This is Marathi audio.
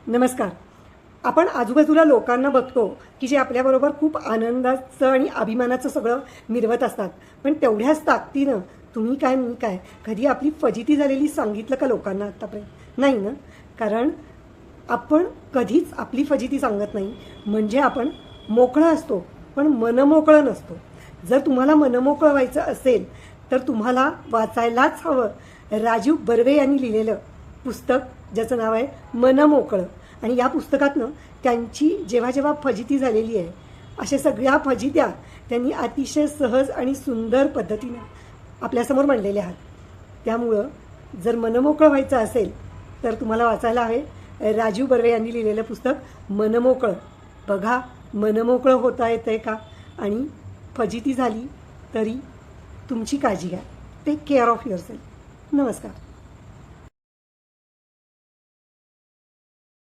नमस्कार. आपण आजूबाजूला लोकांना बघतो की जे आपल्याबरोबर खूप आनंदाचं आणि अभिमानाचं सगळं मिरवत असतात, पण तेवढ्याच ताकदीनं तुम्ही काय मी काय कधी आपली फजिती झालेली सांगितलं का लोकांना आत्तापर्यंत? नाही ना. कारण आपण कधीच आपली फजिती सांगत नाही. म्हणजे आपण मोकळं असतो पण मनमोकळं नसतो. जर तुम्हाला मनमोकळं व्हायचं असेल तर तुम्हाला वाचायलाच हवं राजीव बर्वे यांनी लिहिलेलं पुस्तक, ज्याचं नाव आहे मनमोकळं. आणि या पुस्तकातनं त्यांची जेव्हा जेव्हा फजिती झालेली आहे, अशा सगळ्या फजित्या त्यांनी अतिशय सहज आणि सुंदर पद्धतीनं आपल्यासमोर मांडलेल्या आहात. त्यामुळं जर मनमोकळं व्हायचं असेल तर तुम्हाला वाचायला हवे राजीव बर्वे यांनी लिहिलेलं पुस्तक मनमोकळं. बघा, मनमोकळं होता येतं आहे का? आणि फजिती झाली तरी तुमची काळजी घ्या. Take care of yourself. नमस्कार.